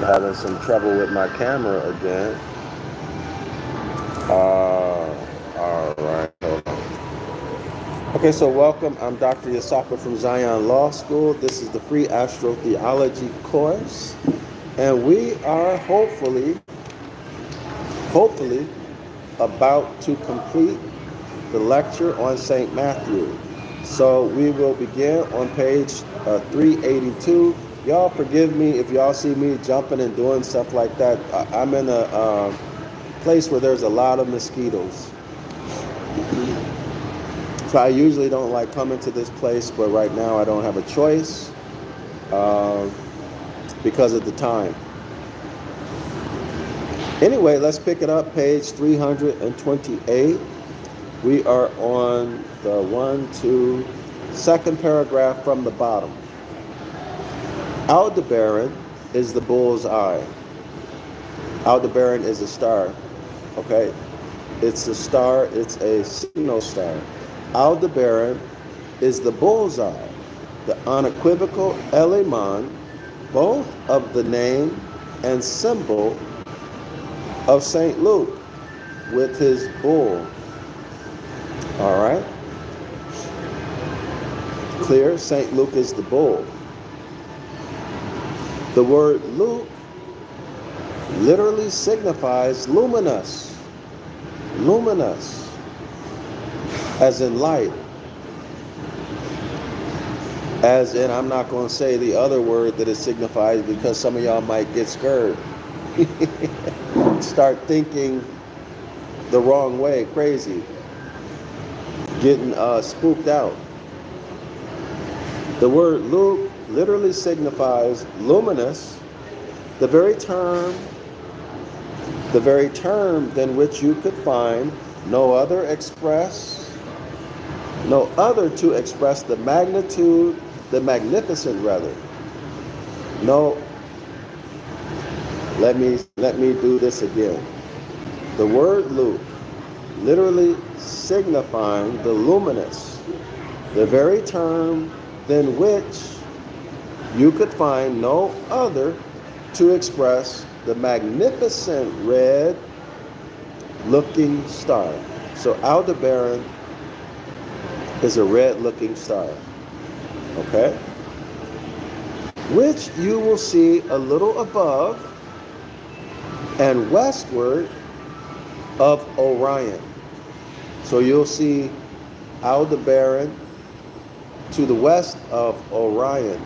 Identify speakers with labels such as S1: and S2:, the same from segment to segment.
S1: Having some trouble with my camera again. All right, hold on. Okay, so welcome. I'm Dr. Yasaka from Zion Law School. This is the free astrotheology course, and we are hopefully about to complete the lecture on St. Matthew. So we will begin on page 382. Y'all forgive me if y'all see me jumping and doing stuff like that. I'm in a place where there's a lot of mosquitoes. So I usually don't like coming to this place, but right now I don't have a choice because of the time. Anyway, let's pick it up, page 328. We are on the second paragraph from the bottom. Aldebaran is the bull's eye. Aldebaran is a star, okay? It's a star, it's a signal star. Aldebaran is the bull's eye, the unequivocal eleman, both of the name and symbol of St. Luke with his bull. All right? Clear? St. Luke is the bull. The word Luke literally signifies luminous. Luminous, as in light. As in, I'm not going to say the other word that it signifies because some of y'all might get scared. Start thinking the wrong way, crazy. Getting spooked out. The word Luke literally signifies luminous, the very term than which you could find no other to express the magnitude, the magnificent rather. No, let me do this again. The word Luke literally signifying the luminous, the very term than which you could find no other to express the magnificent red looking star. So Aldebaran is a red looking star, okay? Which you will see a little above and westward of Orion. So you'll see Aldebaran to the west of Orion,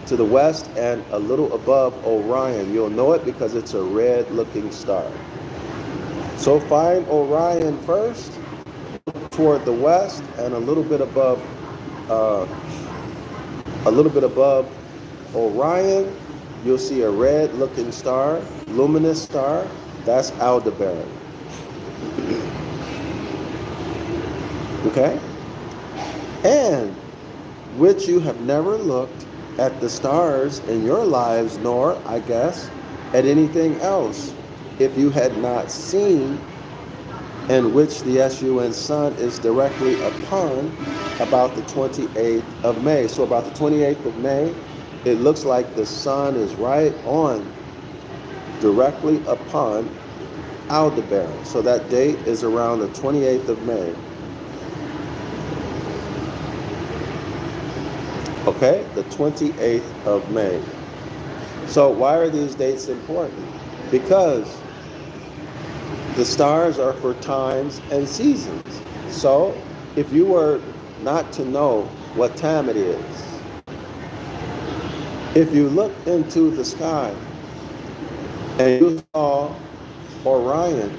S1: to the west and a little above Orion. You'll know it because it's a red looking star. So find Orion first, toward the west and a little bit above Orion, you'll see a red looking star, luminous star. That's Aldebaran. Okay? And which you have never looked at the stars in your lives, nor, I guess, at anything else, if you had not seen, and which the sun sun is directly upon about the 28th of May. So about the 28th of May, it looks like the sun is right on, directly upon Aldebaran. So that date is around the 28th of May. Okay, the 28th of May. So why are these dates important? Because the stars are for times and seasons. So if you were not to know what time it is, if you look into the sky and you saw Orion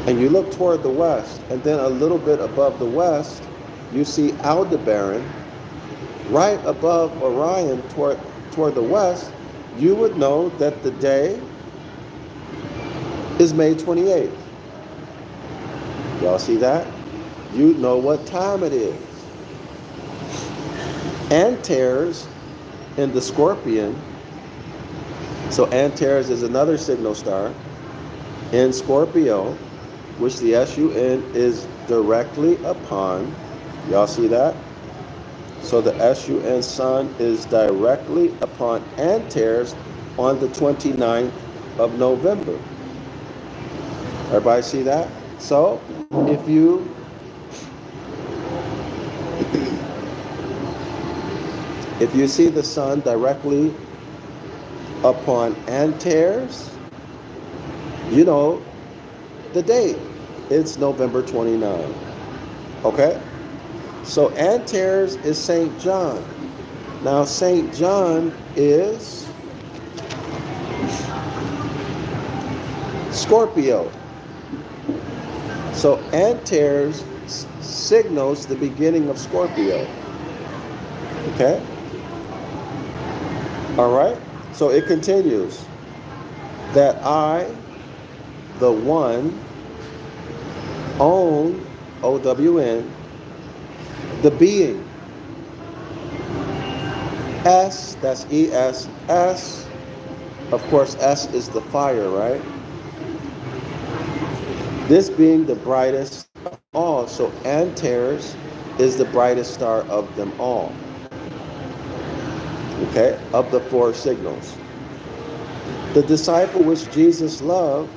S1: and you look toward the west, and then a little bit above the west, you see Aldebaran, right above Orion toward the west, you would know that the day is May 28th. Y'all see that? You know what time it is. Antares in the Scorpion. So Antares is another signal star in Scorpio, which the sun is directly upon. Y'all see that? So the sun sun is directly upon Antares, on the 29th of November. Everybody see that? So if you see the sun directly upon Antares, you know the date. It's November 29. Okay? So Antares is St. John. Now St. John is Scorpio. So Antares signals the beginning of Scorpio. Okay? All right? So it continues that I, the one, own, O-W-N, the being. S, that's E-S, S. Of course, S is the fire, right? This being the brightest of all. So Antares is the brightest star of them all. Okay, of the four signals. The disciple which Jesus loved,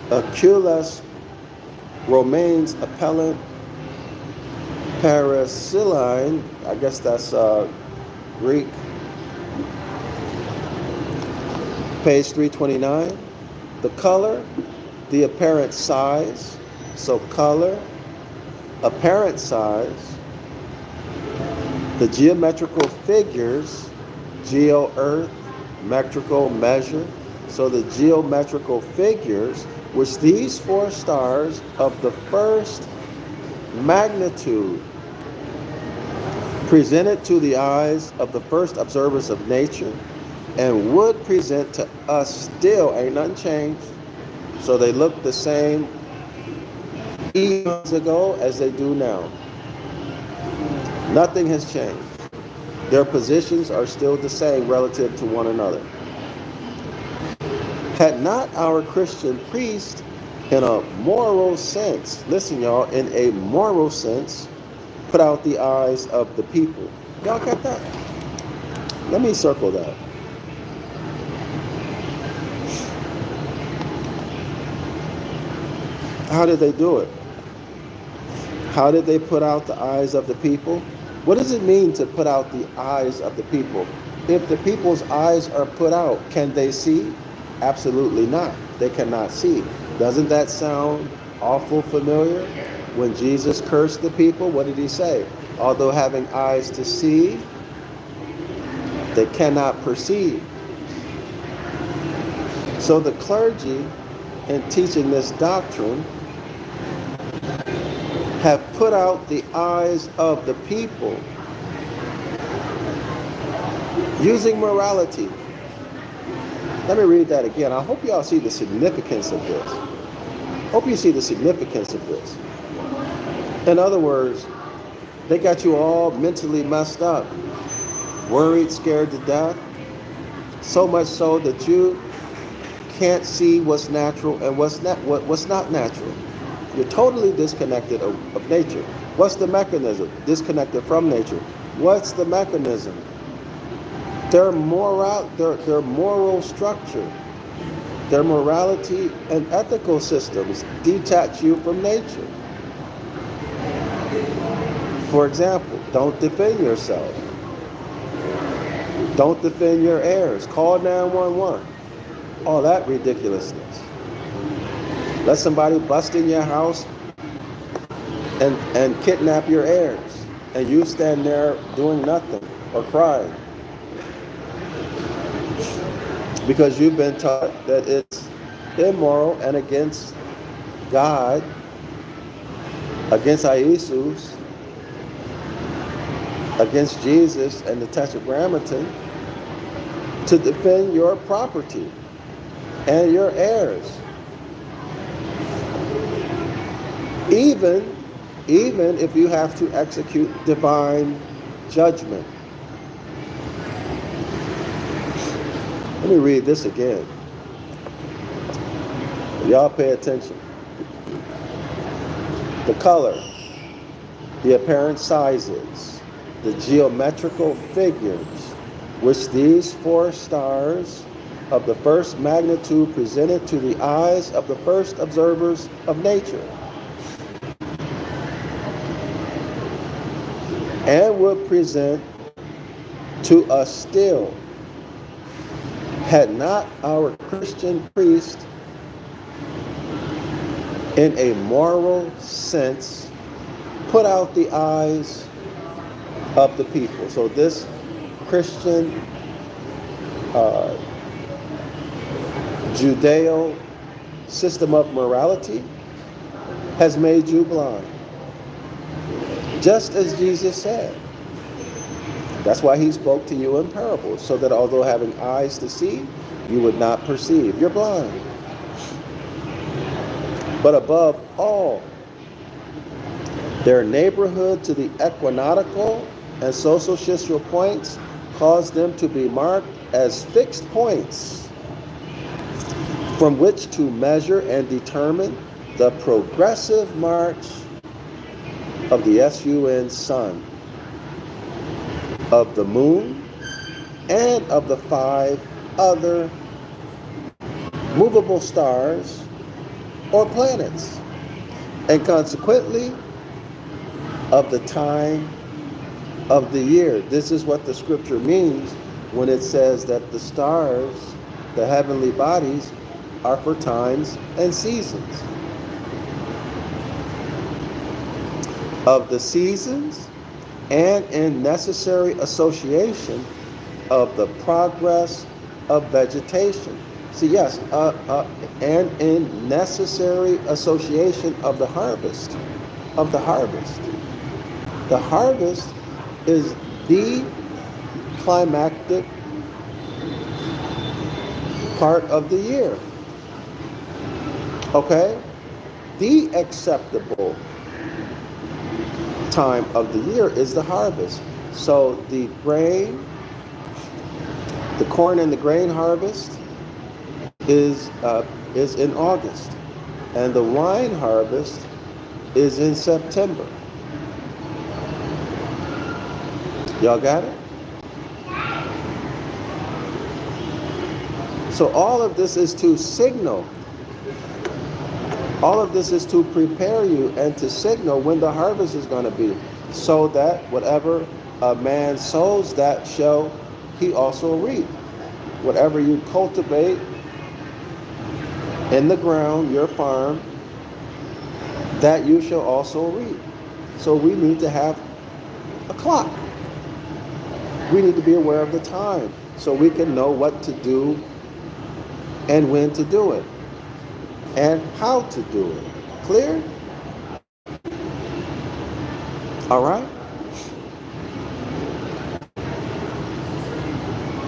S1: Aculas Romanes Appellant Parasyline, I guess that's Greek, page 329. The color, the apparent size, so color, apparent size, the geometrical figures, geo-earth, metrical measure, so the geometrical figures, which these four stars of the first magnitude presented to the eyes of the first observers of nature and would present to us still, ain't nothing changed. So they look the same eons ago as they do now. Nothing has changed. Their positions are still the same relative to one another. Had not our Christian priest, in a moral sense, listen y'all, in a moral sense, put out the eyes of the people. Y'all got that? Let me circle that. How did they do it? How did they put out the eyes of the people? What does it mean to put out the eyes of the people? If the people's eyes are put out, can they see? Absolutely not. They cannot see. Doesn't that sound awful familiar? When Jesus cursed the people, what did he say? Although having eyes to see, they cannot perceive. So the clergy, in teaching this doctrine, have put out the eyes of the people using morality. Let me read that again. I hope y'all see the significance of this. Hope you see the significance of this. In other words, they got you all mentally messed up, worried, scared to death, so much so that you can't see what's natural and what's not natural. You're totally disconnected of nature. What's the mechanism? Disconnected from nature. What's the mechanism? Their moral structure, their morality and ethical systems detach you from nature. For example, don't defend yourself. Don't defend your heirs. Call 911. All that ridiculousness. Let somebody bust in your house and kidnap your heirs, and you stand there doing nothing or crying because you've been taught that it's immoral and against God, against Iesus, against Jesus and the Tetragrammaton to defend your property and your heirs. Even if you have to execute divine judgment. Let me read this again. Y'all pay attention. The color, the apparent sizes, the geometrical figures, which these four stars of the first magnitude presented to the eyes of the first observers of nature, and would present to us still, had not our Christian priest, in a moral sense, put out the eyes of the people. So this Christian Judeo system of morality has made you blind. Just as Jesus said. That's why he spoke to you in parables, so that although having eyes to see, you would not perceive. You're blind. But above all, their neighborhood to the equinoctial and solstitial points caused them to be marked as fixed points from which to measure and determine the progressive march of the sun, of the moon, and of the 5 other movable stars or planets, and consequently of the time of the year. This is what the scripture means when it says that the stars, the heavenly bodies, are for times and seasons. Of the seasons, and in necessary association of the progress of vegetation. See, yes, and in necessary association of the harvest. The harvest is the climactic part of the year. Okay? The acceptable time of the year is the harvest. So the grain, the corn and the grain harvest is in August, and the wine harvest is in September. Y'all got it? So all of this is to signal. All of this is to prepare you and to signal when the harvest is going to be, so that whatever a man sows, that shall he also reap. Whatever you cultivate in the ground, your farm, that you shall also reap. So we need to have a clock. We need to be aware of the time so we can know what to do and when to do it and how to do it. Clear? All right?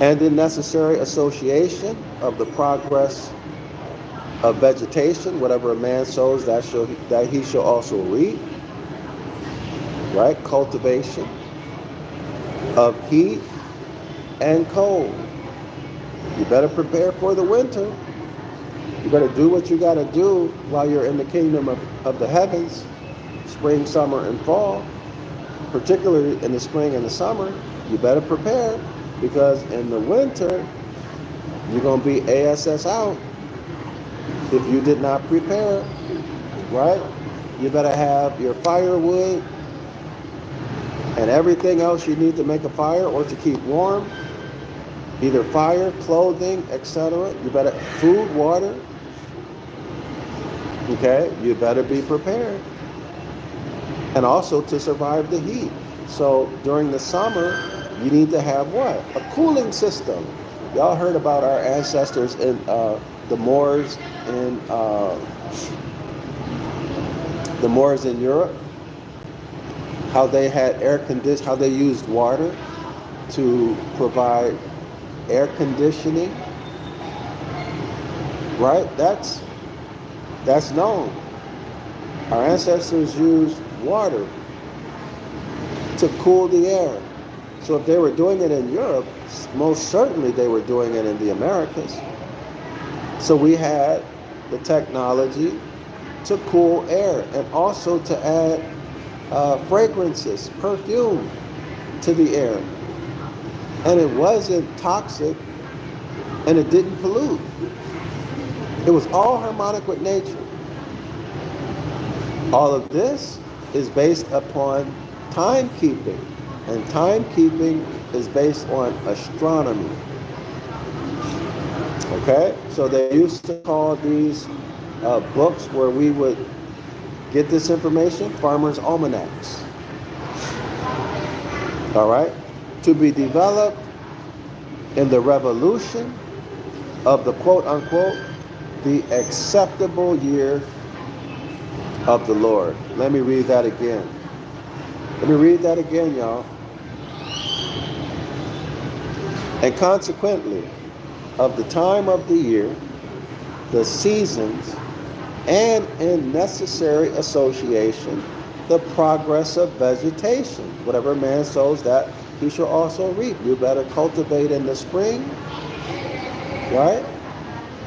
S1: And in necessary association of the progress of vegetation, whatever a man sows, that he shall also reap. Right? Cultivation of heat and cold. You better prepare for the winter. You better do what you got to do while you're in the kingdom of the heavens, spring, summer, and fall. Particularly in the spring and the summer, you better prepare, because in the winter, you're going to be ASS out if you did not prepare, right? You better have your firewood and everything else you need to make a fire or to keep warm, either fire, clothing, etc. You better, food, water, okay? You better be prepared. And also to survive the heat. So during the summer, you need to have what? A cooling system. Y'all heard about our ancestors in the Moors in Europe, how they had how they used water to provide air conditioning, right? That's known. Our ancestors used water to cool the air. So if they were doing it in Europe, most certainly they were doing it in the Americas. So we had the technology to cool air and also to add fragrances, perfume to the air. And it wasn't toxic and it didn't pollute. It was all harmonic with nature. All of this is based upon timekeeping, and timekeeping is based on astronomy. Okay, so they used to call these books where we would get this information farmers' almanacs. All right, to be developed in the revolution of the quote unquote the acceptable year of the Lord. Let me read that again. Let me read that again, y'all. And consequently, of the time of the year, the seasons, and in necessary association, the progress of vegetation. Whatever man sows, that he shall also reap. You better cultivate in the spring, right?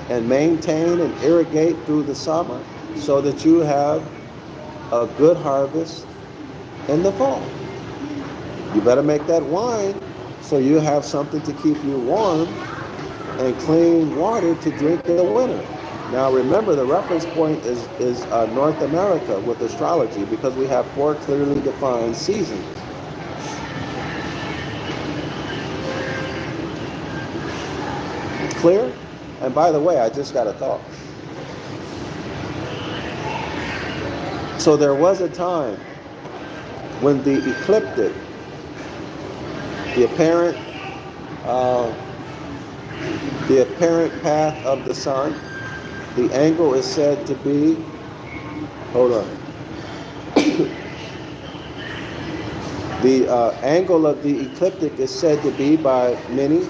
S1: And maintain and irrigate through the summer so that you have a good harvest in the fall. You better make that wine so you have something to keep you warm and clean water to drink in the winter. Now remember, the reference point is North America with astrology, because we have 4 clearly defined seasons. Clear? And by the way, I just got a thought. So there was a time when the ecliptic, the apparent path of the sun, the angle is said to be, hold on. The angle of the ecliptic is said to be by many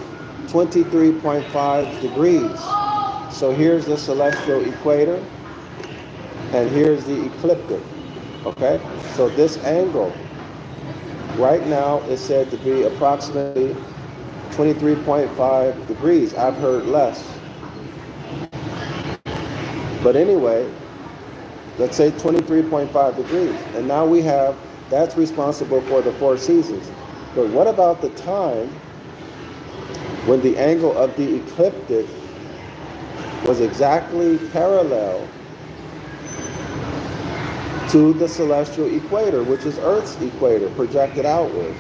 S1: 23.5 degrees. So here's the celestial equator, and here's the ecliptic. Okay? So this angle right now is said to be approximately 23.5 degrees. I've heard less. But anyway, let's say 23.5 degrees. And now we have, that's responsible for the 4 seasons. But what about the time when the angle of the ecliptic was exactly parallel to the celestial equator, which is Earth's equator, projected outward?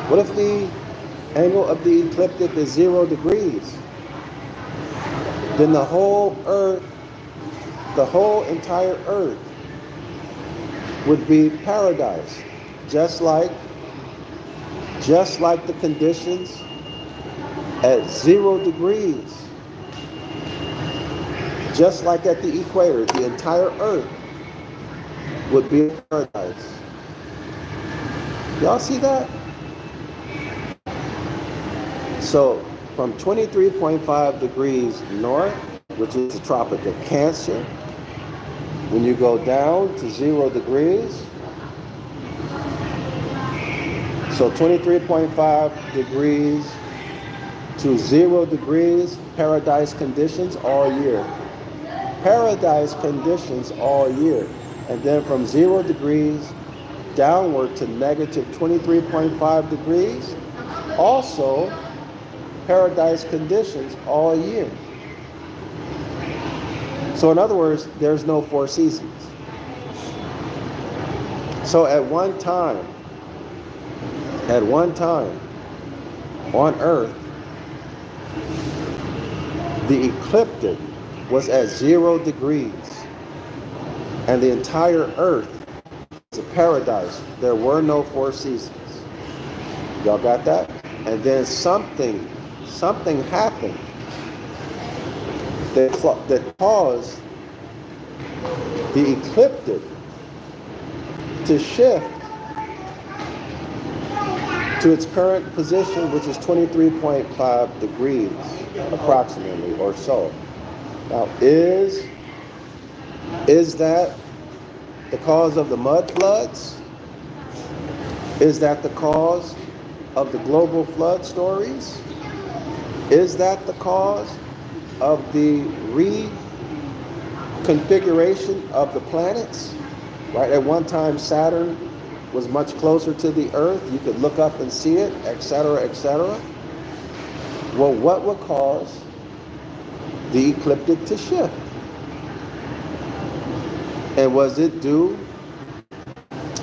S1: What if the angle of the ecliptic is 0 degrees? Then the whole Earth, the whole entire Earth would be paradise, just like the conditions at 0 degrees, just like at the equator, the entire Earth would be a paradise. Y'all see that? So from 23.5 degrees north, which is the Tropic of Cancer, when you go down to 0 degrees, so 23.5 degrees to 0 degrees, paradise conditions all year. Paradise conditions all year. And then from 0 degrees downward to negative 23.5 degrees, also paradise conditions all year. So in other words, there's no 4 seasons. So at one time on Earth, the ecliptic was at 0 degrees, and the entire Earth was a paradise. There were no 4 seasons. Y'all got that? And then something happened that caused the ecliptic to shift to its current position, which is 23.5 degrees, approximately, or so. Now, is that the cause of the mud floods? Is that the cause of the global flood stories? Is that the cause of the reconfiguration of the planets? Right? At one time, Saturn was much closer to the Earth. You could look up and see it, etc., etc. Well, what would cause the ecliptic to shift. And was it due,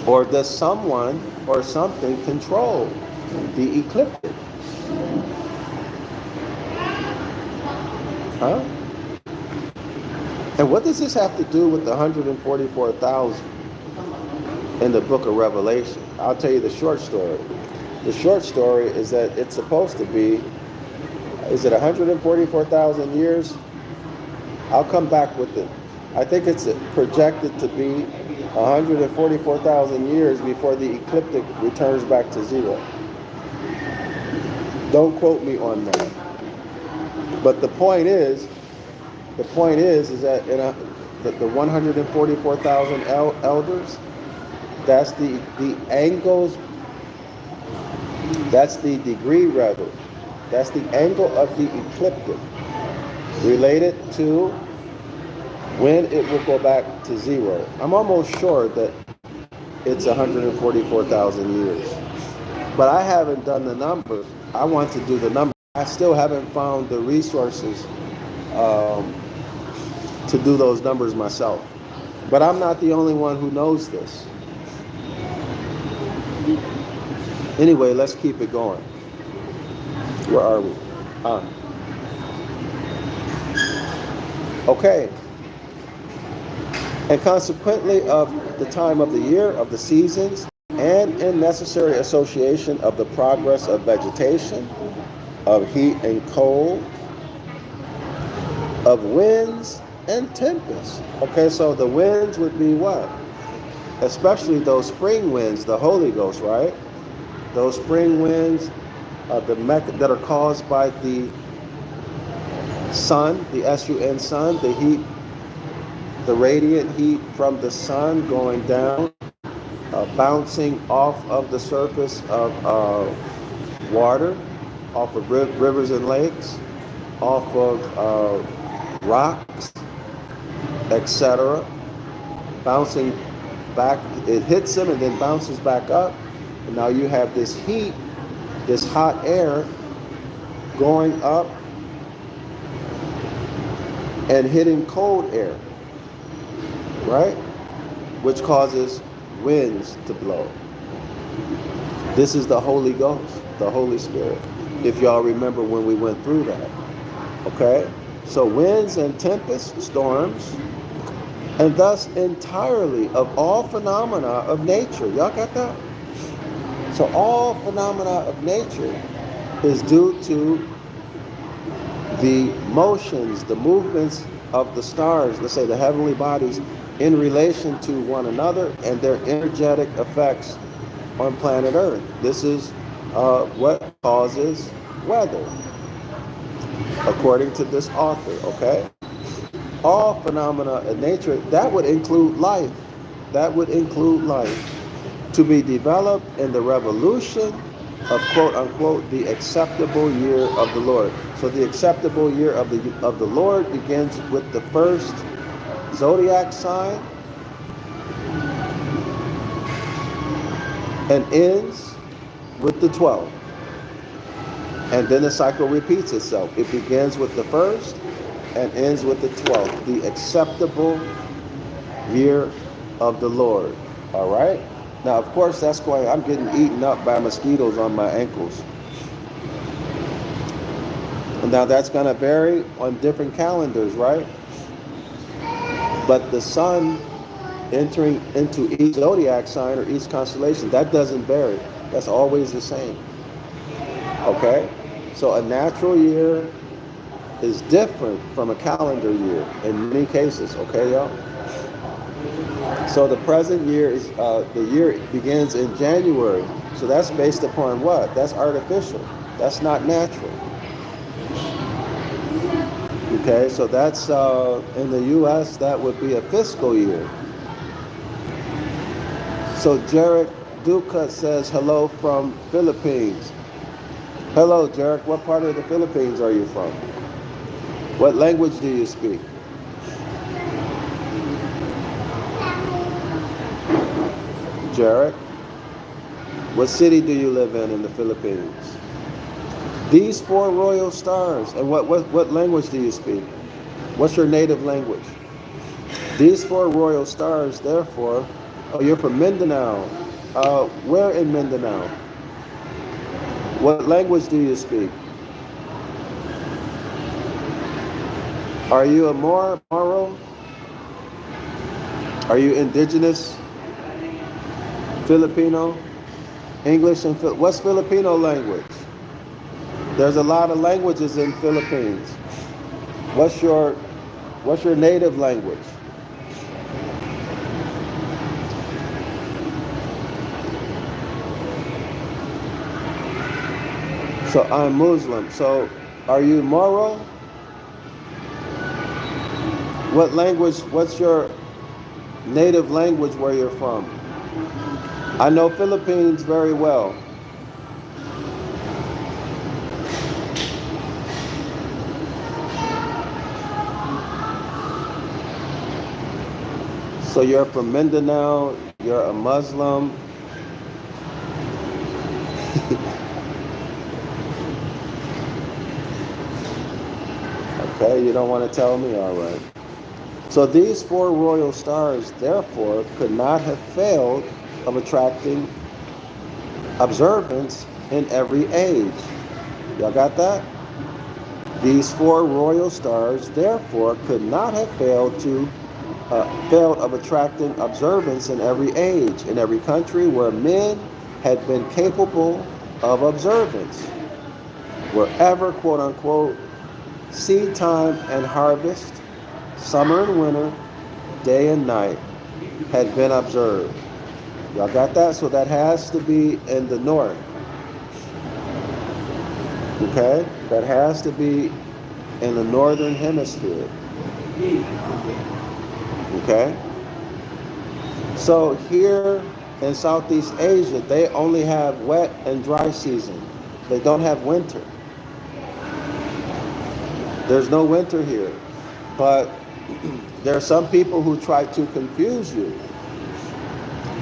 S1: or does someone or something control the ecliptic? Huh? And what does this have to do with the 144,000 in the book of Revelation? I'll tell you the short story. The short story is that it's supposed to be, is it 144,000 years? I'll come back with it. I think it's projected to be 144,000 years before the ecliptic returns back to zero. Don't quote me on that. But the point is that the 144,000 elders, that's the angles, that's the degree rather, that's the angle of the ecliptic related to when it will go back to zero. I'm almost sure that it's 144,000 years. But I haven't done the numbers. I want to do the numbers. I still haven't found the resources to do those numbers myself. But I'm not the only one who knows this. Anyway, let's keep it going. Where are we? Okay. And consequently of the time of the year, of the seasons, and in necessary association of the progress of vegetation, of heat and cold, of winds and tempests. Okay, so the winds would be what? Especially those spring winds, the Holy Ghost, right? Those spring winds that are caused by the sun, the sun sun, the heat, the radiant heat from the sun going down, bouncing off of the surface of water, off of rivers and lakes, off of rocks, etc. Bouncing back, it hits them and then bounces back up. And now you have this heat, this hot air going up and hitting cold air, right? Which causes winds to blow. This is the Holy Ghost, the Holy Spirit, if y'all remember when we went through that. Okay? So winds and tempests, storms, and thus entirely of all phenomena of nature. Y'all got that? So all phenomena of nature is due to the motions, the movements of the stars, let's say the heavenly bodies, in relation to one another and their energetic effects on planet Earth. This is what causes weather, according to this author, okay? All phenomena of nature, that would include life. That would include life to be developed in the revolution of quote unquote the acceptable year of the Lord. So the acceptable year of the Lord begins with the first Zodiac sign and ends with the 12th. And then the cycle repeats itself. It begins with the first and ends with the 12th. The acceptable year of the Lord. All right? Now, of course, I'm getting eaten up by mosquitoes on my ankles. And now that's going to vary on different calendars, right? But the sun entering into each zodiac sign or each constellation, that doesn't vary. That's always the same. Okay? So a natural year is different from a calendar year in many cases. Okay, y'all? So the present year is, the year begins in January. So that's based upon what? That's artificial. That's not natural. Okay, so that's, in the U.S., that would be a fiscal year. So Jarek Duca says hello from Philippines. Hello, Jarek. What part of the Philippines are you from? What language do you speak? Jarek, what city do you live in the Philippines? These 4 royal stars. And what language do you speak? What's your native language? These four royal stars, therefore, oh, you're from Mindanao. Where in Mindanao? What language do you speak? Are you a Moro? Are you indigenous? Filipino? English and what's Filipino language? There's a lot of languages in Philippines. What's your native language? So I'm Muslim. So are you Moro? What language, what's your native language where you're from? I know Philippines very well. So you're from Mindanao, you're a Muslim. Okay, you don't want to tell me? All right. So these four royal stars, therefore, could not have failed of attracting observance in every age. Y'all got that? These four royal stars, therefore, could not have failed of attracting observance in every age, in every country where men had been capable of observance. Wherever, quote unquote, seed time and harvest, summer and winter, day and night had been observed. Y'all got that? So that has to be in the north. Okay? That has to be in the northern hemisphere. Okay? So here in Southeast Asia, they only have wet and dry season. They don't have winter. There's no winter here. But there are some people who try to confuse you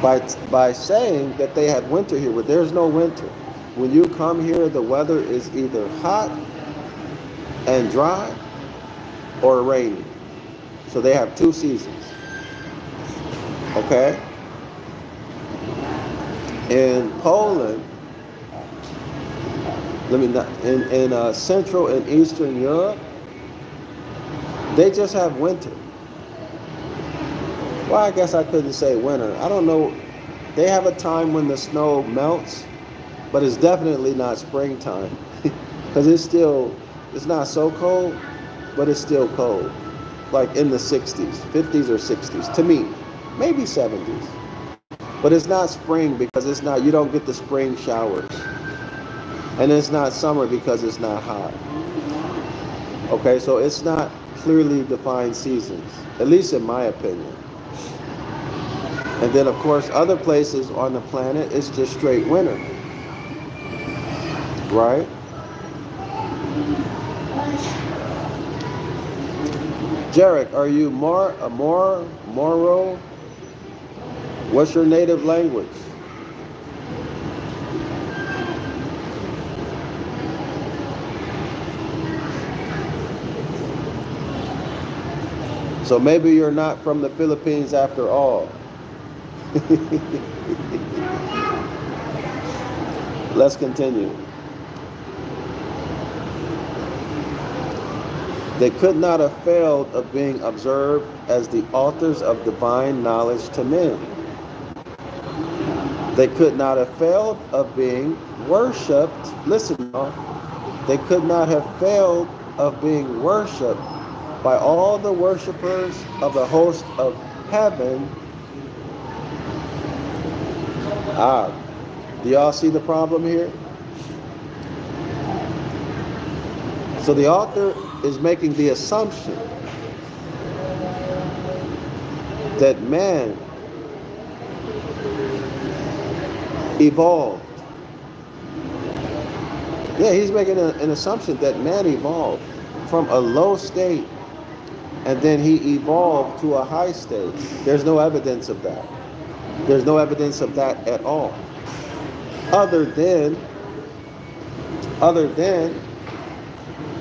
S1: by saying that they have winter here, but there's no winter. When you come here, the weather is either hot and dry or rainy. So they have two seasons. Okay? In Poland, in Central and Eastern Europe, they just have winter. Well, I guess I couldn't say winter. I don't know. They have a time when the snow melts, but it's definitely not springtime because it's not so cold, but it's still cold, like in the 60s, 50s or 60s to me, maybe 70s. But it's not spring because you don't get the spring showers. And it's not summer because it's not hot. Okay, so it's not clearly defined seasons, at least in my opinion. And then, of course, other places on the planet, it's just straight winter. Right? Jarek, are you Moro? What's your native language? So maybe you're not from the Philippines after all. Let's continue. They could not have failed of being observed as the authors of divine knowledge to men. They could not have failed of being worshipped. Listen, y'all. They could not have failed of being worshipped by all the worshipers of the host of heaven. Do y'all see the problem here? So the author is making the assumption that man evolved. Yeah, he's making an assumption that man evolved from a low state and then he evolved to a high state. There's no evidence of that. There's no evidence of that at all. Other than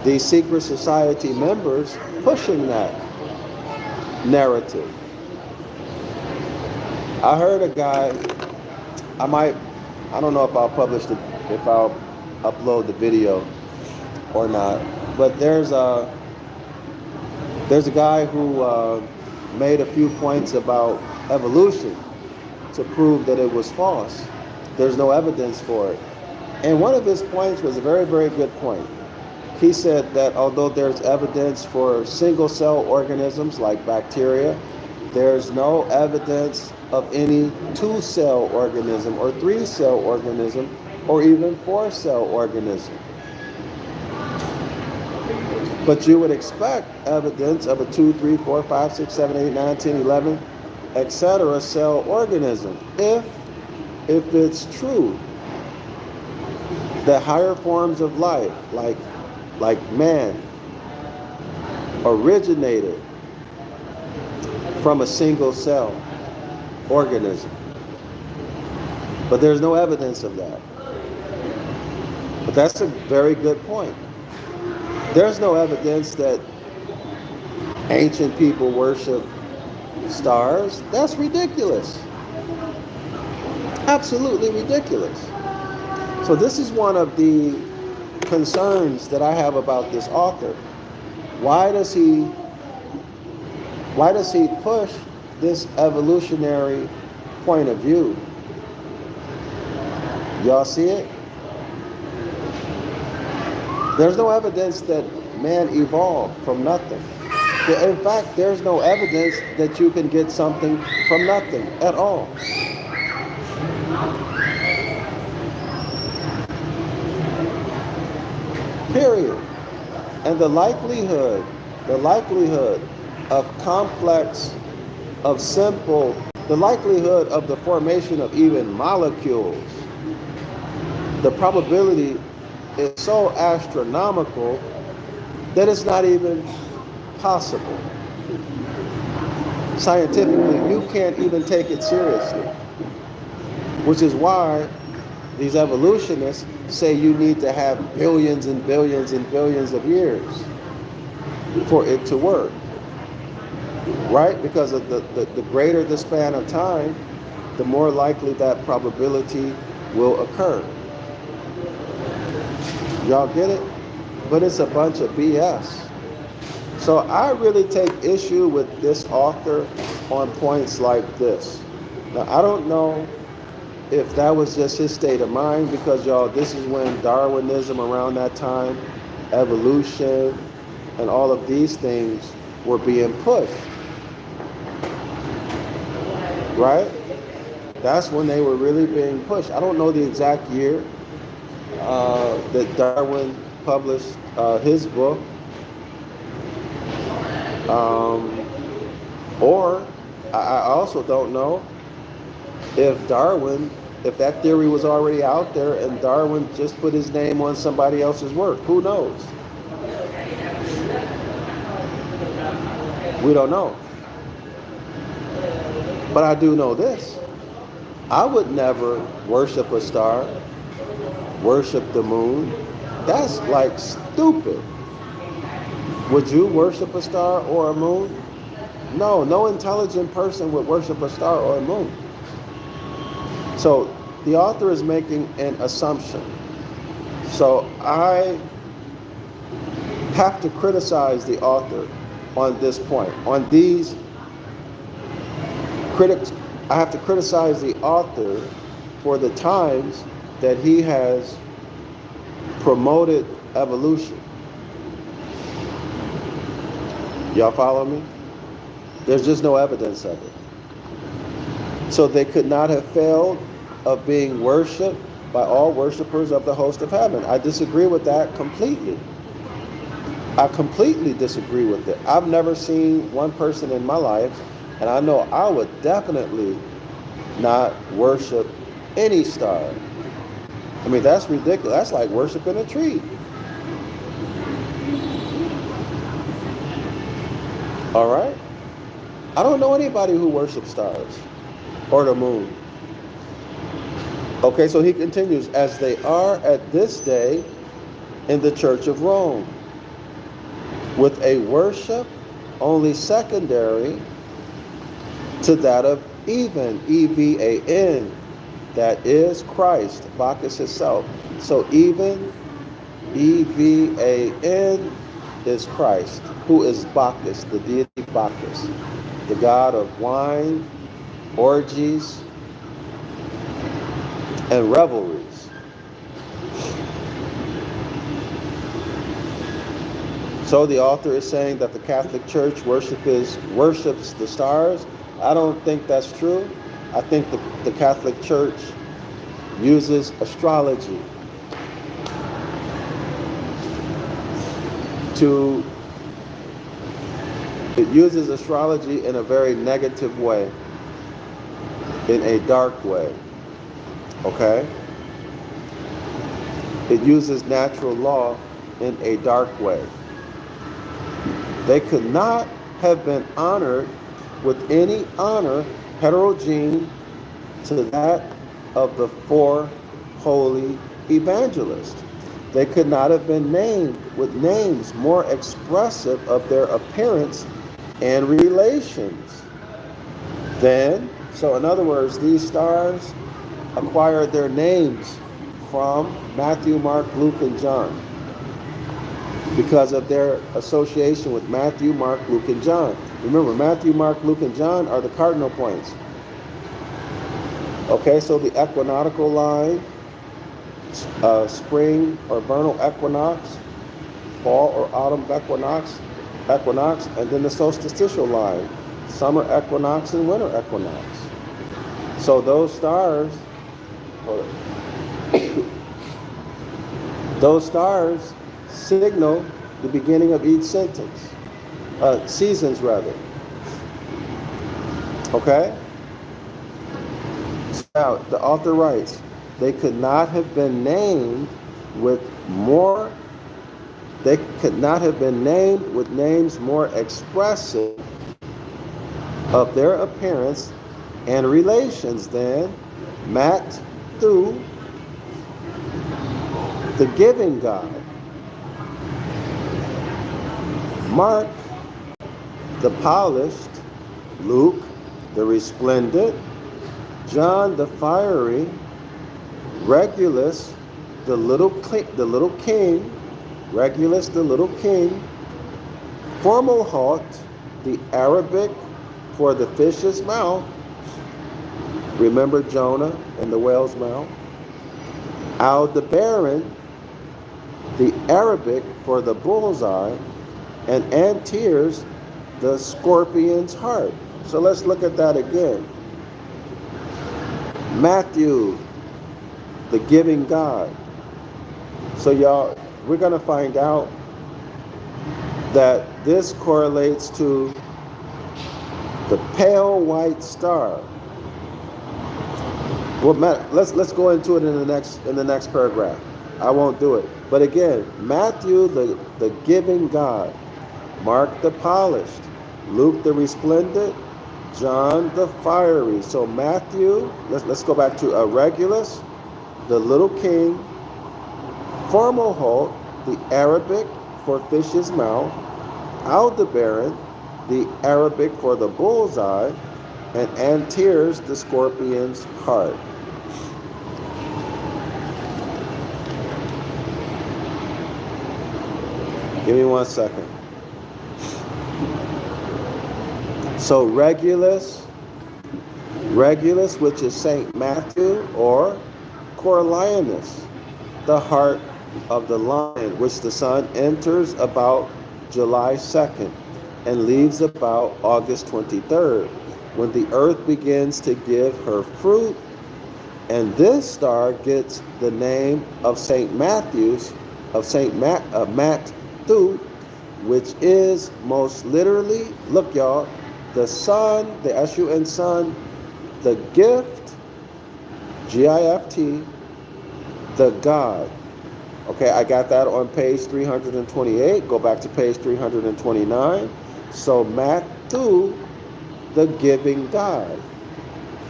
S1: these secret society members pushing that narrative. I heard a guy, I don't know if I'll publish it, if I'll upload the video or not, but there's a guy who made a few points about evolution to prove that it was false. There's no evidence for it. And one of his points was a very, very good point. He said that although there's evidence for single-cell organisms like bacteria, there's no evidence of any two-cell organism or three-cell organism or even four-cell organism. But you would expect evidence of a 2, 3, 4, 5, 6, 7, 8, 9, 10, 11, etc. cell organism if it's true that higher forms of life like man originated from a single cell organism. But there's no evidence of that. But that's a very good point. There's no evidence that ancient people worship stars. That's ridiculous. Absolutely ridiculous. So this is one of the concerns that I have about this author. Why does he push this evolutionary point of view? Y'all see it? There's no evidence that man evolved from nothing. In fact, there's no evidence that you can get something from nothing at all. Period. And the likelihood of complex, of simple, the likelihood of the formation of even molecules, the probability is so astronomical that it's not even possible. Scientifically, you can't even take it seriously. Which is why these evolutionists say you need to have billions and billions and billions of years for it to work. Right? Because of the greater the span of time, the more likely that probability will occur. Y'all get it? But it's a bunch of BS. So I really take issue with this author on points like this. Now, I don't know if that was just his state of mind, because y'all, this is when Darwinism around that time, evolution, and all of these things were being pushed. Right? That's when they were really being pushed. I don't know the exact year that Darwin published his book. Or I also don't know if that theory was already out there and Darwin just put his name on somebody else's work. Who knows? We don't know. But I do know this. I would never worship a star, worship the moon. That's like stupid. Would you worship a star or a moon? No intelligent person would worship a star or a moon. So the author is making an assumption. So I have to criticize the author on this point. On these critics, I have to criticize the author for the times that he has promoted evolution. Y'all follow me? There's just no evidence of it. So they could not have failed of being worshipped by all worshipers of the host of heaven. I disagree with that completely. I completely disagree with it. I've never seen one person in my life, and I know I would definitely not worship any star. I mean, that's ridiculous. That's like worshiping a tree. All right? I don't know anybody who worships stars or the moon. Okay, so he continues, as they are at this day in the Church of Rome. with a worship only secondary to that of even, E-V-A-N, that is Christ, Bacchus himself. So even, E-V-A-N, is Christ, who is Bacchus, the deity Bacchus, the god of wine, orgies, and revelries. So the author is saying that the Catholic Church worships the stars. I don't think that's true. I think the Catholic Church uses astrology it uses astrology in a very negative way, in a dark way, okay? It uses natural law in a dark way. They could not have been honored with any honor heterogene to that of the four holy evangelists. They could not have been named with names more expressive of their appearance and relations than, so in other words, these stars acquired their names from Matthew, Mark, Luke, and John because of their association with Matthew, Mark, Luke, and John. Remember, Matthew, Mark, Luke, and John are the cardinal points. Okay, so the equinoctial line, spring or vernal equinox, fall or autumn equinox, and then the solstitial line, summer equinox and winter equinox. So those stars, signal the beginning of each seasons rather. Okay? Now, the author writes, they could not have been named with names more expressive of their appearance and relations than Matthew, the giving God, Mark, the polished, Luke, the resplendent, John, the fiery, Regulus, the little king, Regulus, the little king, Formalhaut, the Arabic for the fish's mouth. Remember Jonah and the whale's mouth? Aldebaran, the Arabic for the bullseye, and Antares, the scorpion's heart. So let's look at that again. Matthew, the giving God. So y'all, we're going to find out that this correlates to the pale white star. Well, let's go into it in the next paragraph. I won't do it. But again, Matthew, the giving God, Mark the polished, Luke the resplendent, John the fiery. So Matthew, let's go back to Regulus, the little king, Formalhaut, the Arabic for fish's mouth, Aldebaran, the Arabic for the bullseye, and Antares, the scorpion's heart. Give me 1 second. So Regulus, which is Saint Matthew, or Coriolanus, the heart of the lion, which the sun enters about July 2nd and leaves about August 23rd, when the earth begins to give her fruit. And this star gets the name of Saint Matthew's, Matthew, which is most literally, look y'all, the sun, the S-U-N sun, the gift, G-I-F-T, the God. Okay, I got that on page 328. Go back to page 329. So Matthew, the giving God,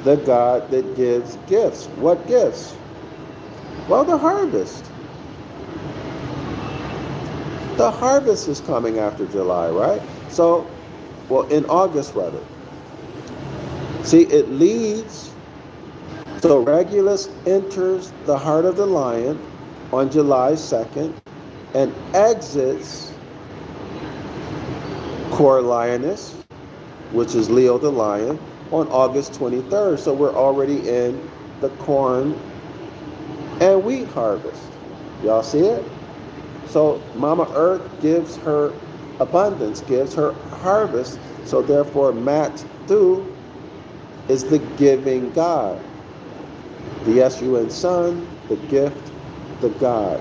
S1: the God that gives gifts. What gifts? Well, the harvest. The harvest is coming after July, right? So, well, in August rather. See, it leads. So Regulus enters the heart of the lion on July 2nd and exits Coriolanus, which is Leo the lion, on August 23rd. So we're already in the corn and wheat harvest. Y'all see it? So Mama Earth gives her abundance, gives her harvest. So therefore Matthew is the giving God. The S-U-N son, the gift, the God.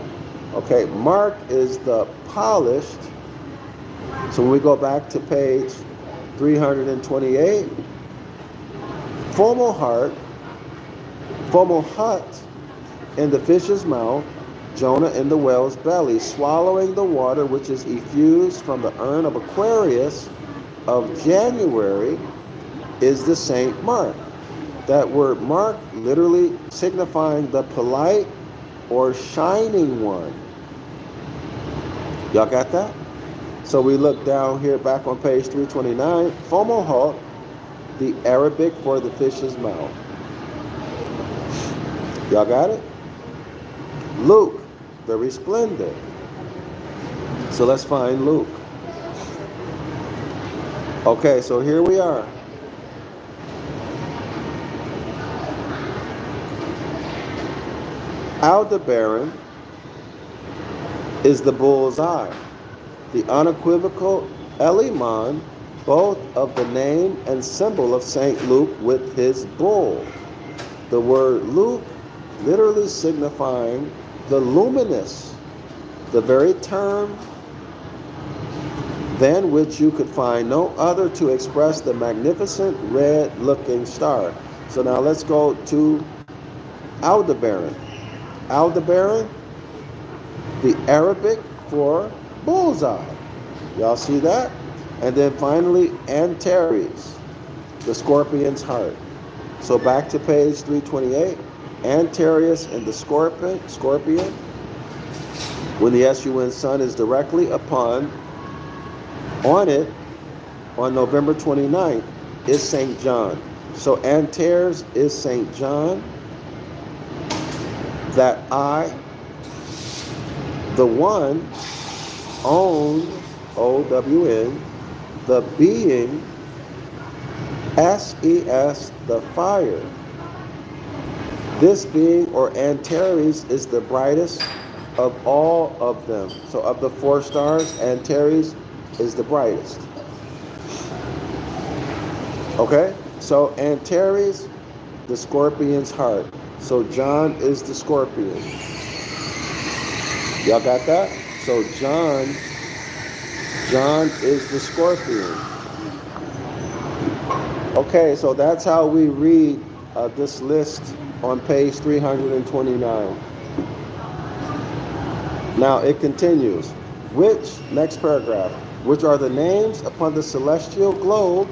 S1: Okay, Mark is the polished. So when we go back to page 328, Fomalhaut in the fish's mouth, Jonah in the whale's belly, swallowing the water which is effused from the urn of Aquarius of January, is the Saint Mark. That word Mark literally signifying the polite or shining one. Y'all got that? So we look down here back on page 329, Fomalhaut, the Arabic for the fish's mouth. Y'all got it? Luke, the resplendent. So let's find Luke. Okay, so here we are. Aldebaran is the bull's eye. The unequivocal Eliman, both of the name and symbol of St. Luke with his bull. The word Luke literally signifying the luminous, the very term than which you could find no other to express the magnificent red-looking star. So now let's go to Aldebaran. Aldebaran, the Arabic for bullseye. Y'all see that? And then finally, Antares, the scorpion's heart. So back to page 328, Antares and the scorpion, when the S-U-N sun is directly on it on November 29th, is St. John. So Antares is St. John. That I, the one, own, O-W-N, the being, S-E-S, the fire. This being, or Antares, is the brightest of all of them. So of the 4 stars, Antares is the brightest. Okay? So Antares, the scorpion's heart. So John is the scorpion. Y'all got that? So John is the scorpion. Okay, so that's how we read this list on page 329. Now it continues. Next paragraph, which are the names upon the celestial globe.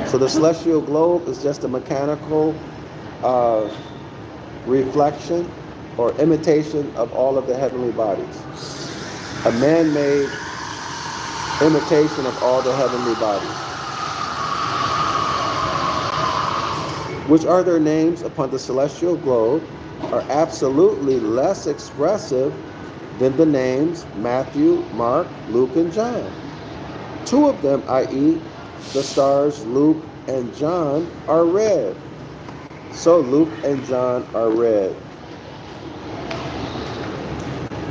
S1: So the celestial globe is just a mechanical reflection or imitation of all of the heavenly bodies. A man-made imitation of all the heavenly bodies. Which are their names upon the celestial globe are absolutely less expressive than the names Matthew, Mark, Luke, and John. 2 of them, i.e. the stars Luke and John, are red. So Luke and John are red.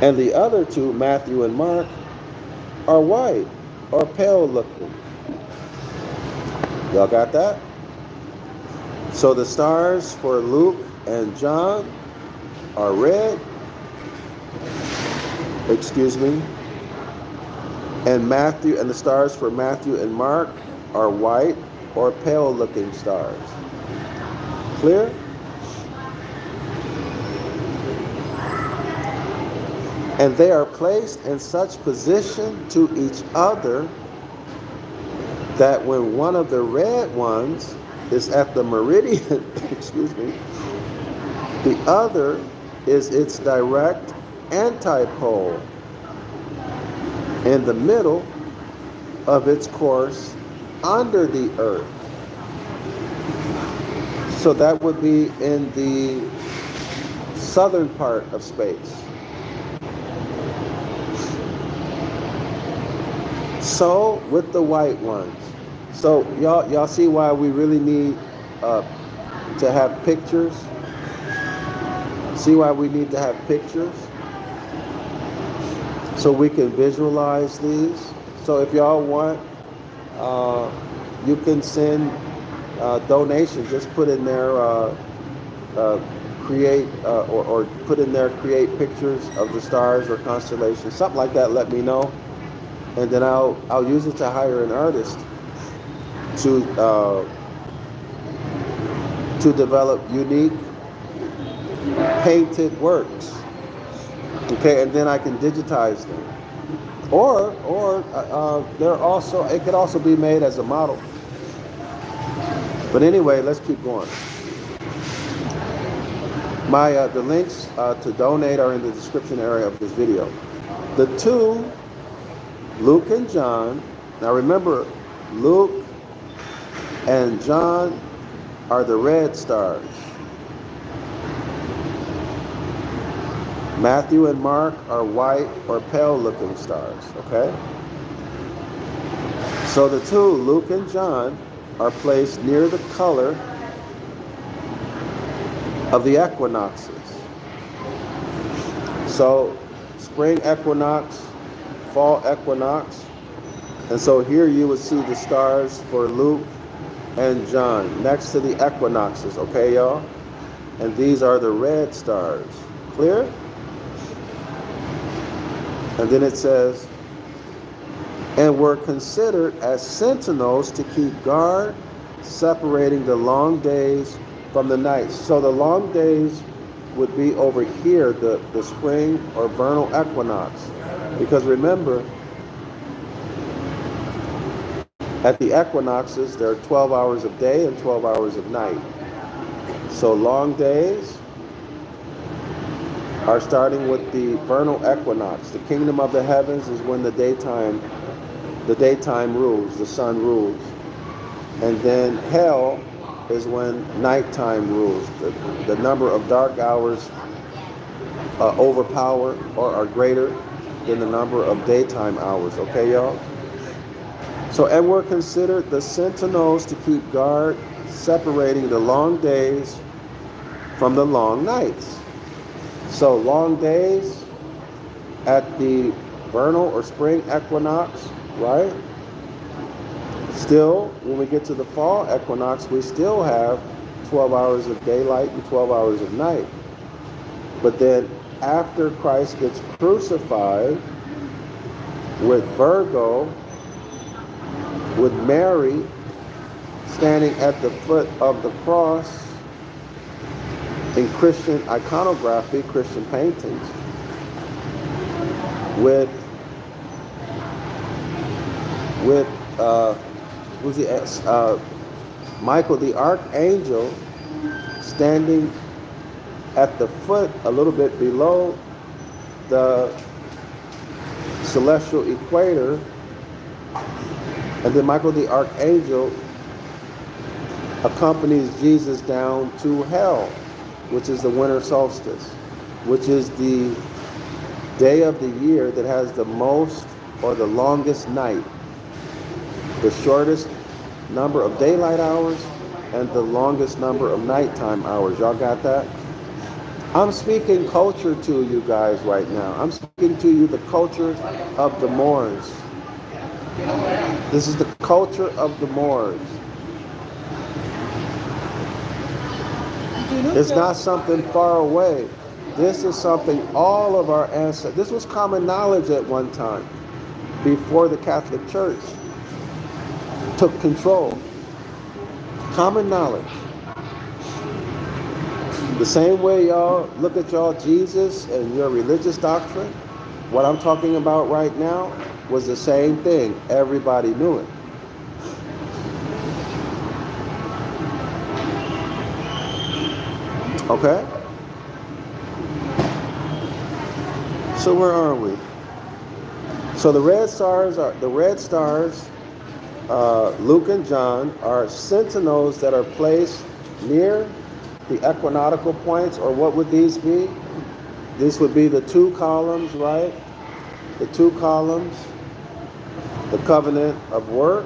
S1: And the other 2, Matthew and Mark, are white or pale looking. Y'all got that? So the stars for Luke and John are red. And Matthew, and the stars for Matthew and Mark are white or pale looking stars. Clear? And they are placed in such position to each other that when one of the red ones is at the meridian, the other is its direct antipole. in the middle of its course under the earth. So that would be in the southern part of space. So with the white ones. So y'all see why we really need to have pictures? See why we need to have pictures? So we can visualize these. So if y'all want, you can send donations. Just put in there create or put in there create pictures of the stars or constellations, something like that. Let me know, and then I'll use it to hire an artist to develop unique painted works. Okay, and then I can digitize them. Or it could also be made as a model. But anyway, let's keep going. The links to donate are in the description area of this video. The two, Luke and John. Now remember, Luke and John are the red stars. Matthew and Mark are white or pale looking stars, okay? So the two, Luke and John, are placed near the color of the equinoxes. So spring equinox, fall equinox. And so here you would see the stars for Luke and John next to the equinoxes, okay, y'all? And these are the red stars. Clear? And then it says, and were considered as sentinels to keep guard, separating the long days from the nights. So the long days would be over here, the spring or vernal equinox. Because remember, at the equinoxes, there are 12 hours of day and 12 hours of night. So long days are starting with the vernal equinox. The kingdom of the heavens is when the daytime rules, the sun rules. And then hell is when nighttime rules. The number of dark hours overpower or are greater than the number of daytime hours. Okay, y'all? So, and we're considered the sentinels to keep guard, separating the long days from the long nights. So long days at the vernal or spring equinox, right? Still, when we get to the fall equinox, we still have 12 hours of daylight and 12 hours of night. But then after Christ gets crucified with Virgo, with Mary standing at the foot of the cross, in Christian iconography, Christian paintings, with Michael the Archangel standing at the foot, a little bit below the celestial equator, and then Michael the Archangel accompanies Jesus down to hell, which is the winter solstice, which is the day of the year that has the most or the longest night, the shortest number of daylight hours, and the longest number of nighttime hours. Y'all got that? I'm speaking culture to you guys right now. I'm speaking to you the culture of the Moors. This is the culture of the Moors. It's not something far away. This is something all of our ancestors, this was common knowledge at one time, before the Catholic Church took control. Common knowledge. The same way y'all look at y'all Jesus and your religious doctrine, what I'm talking about right now was the same thing. Everybody knew it. Okay? So where are we? So the red stars, Luke and John, are sentinels that are placed near the equinoctial points, or what would these be? This would be the two columns, right? The two columns, the covenant of work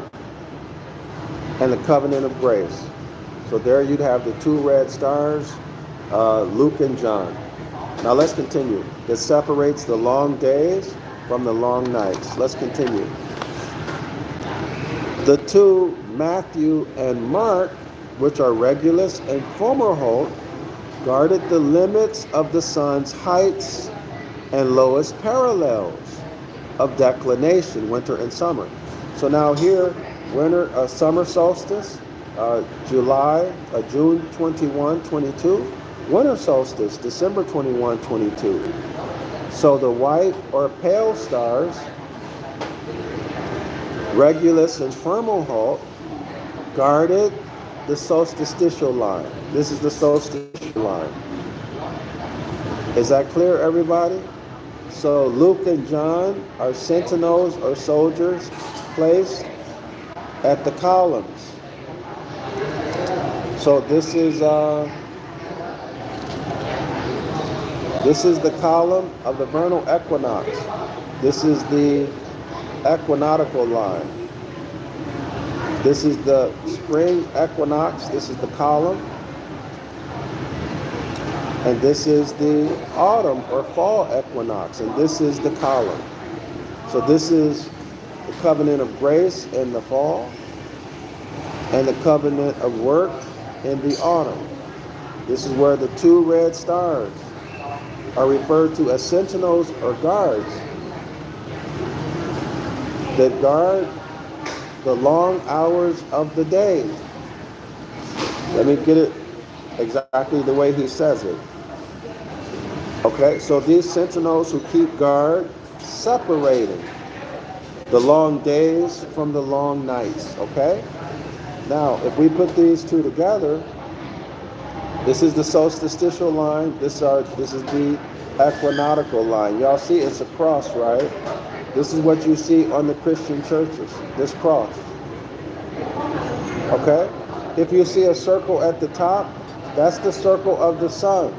S1: and the covenant of grace. So there you'd have the two red stars, Luke and John. Now let's continue. It separates the long days from the long nights. Let's continue. The two, Matthew and Mark, which are Regulus and Fomerholt, guarded the limits of the sun's heights and lowest parallels of declination, winter and summer. So now here, summer solstice, June 21, 22. Winter solstice, December 21, 22. So the white or pale stars, Regulus and Fomerholt, guarded the solstitial line. This is the solstitial line. Is that clear, everybody? So Luke and John are sentinels or soldiers placed at the columns. So this is the column of the vernal equinox. This is the equinoctial line. This is the spring equinox. This is the column. And this is the autumn or fall equinox. And this is the column. So this is the covenant of grace in the fall and the covenant of work in the autumn. This is where the two red stars are referred to as sentinels or guards that guard the long hours of the day. Let me get it exactly the way he says it. Okay, so these sentinels who keep guard, separating the long days from the long nights, okay? Now, if we put these two together, this is the solstitial line, this is the equinoctial line. Y'all see it's a cross, right? This is what you see on the Christian churches, this cross. Okay? If you see a circle at the top, that's the circle of the sun.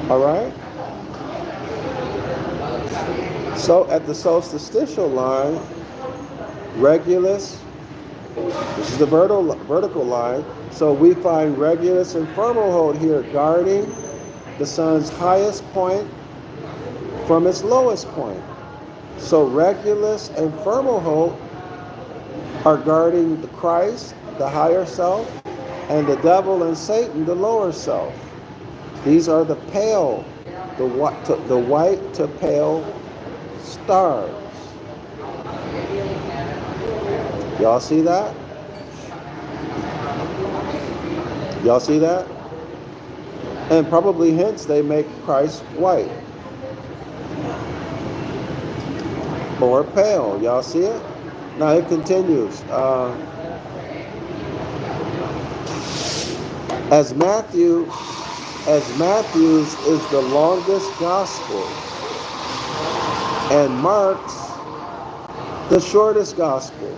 S1: All right? So at the solstitial line, Regulus, this is the vertical line. So we find Regulus and Fomerholt here guarding the sun's highest point from its lowest point. So Regulus and Fomerholt are guarding the Christ, the higher self, and the devil and Satan, the lower self. These are the pale, the white to pale stars. Y'all see that? Y'all see that? And probably hence they make Christ white or pale. Y'all see it? Now it continues. As Matthew's is the longest gospel, and Mark's the shortest gospel.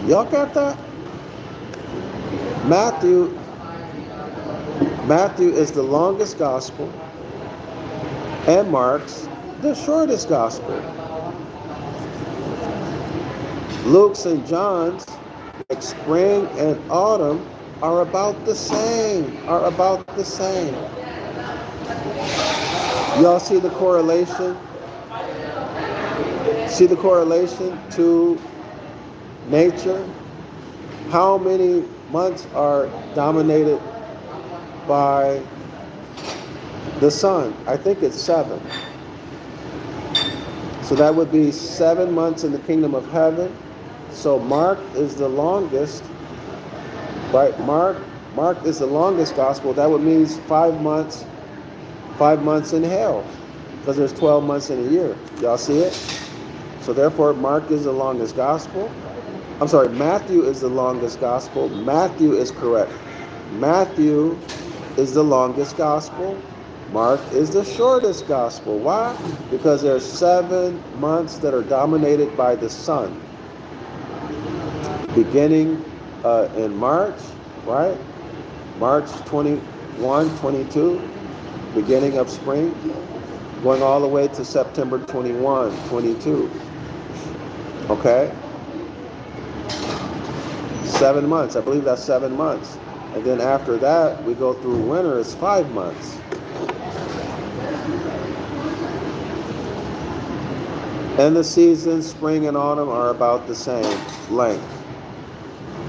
S1: Y'all got that? Matthew is the longest gospel, and Mark's the shortest gospel. Luke's and John's, like spring and autumn, are about the same. Y'all see the correlation? See the correlation to nature? How many months are dominated by the sun? I think it's 7. So that would be 7 months in the kingdom of heaven. So Mark is the longest, right? Mark is the longest gospel. That would mean 5 months in hell, because there's 12 months in a year. Y'all see it? So therefore, Mark is the longest gospel. I'm sorry, Matthew is the longest gospel. Matthew is correct. Matthew is the longest gospel, Mark is the shortest gospel. Why? Because there are 7 months that are dominated by the sun. Beginning in March, right? March 21, 22, beginning of spring, going all the way to September 21, 22. Okay? 7 months. I believe that's 7 months. And then after that, we go through winter. It's 5 months. And the seasons, spring and autumn, are about the same length.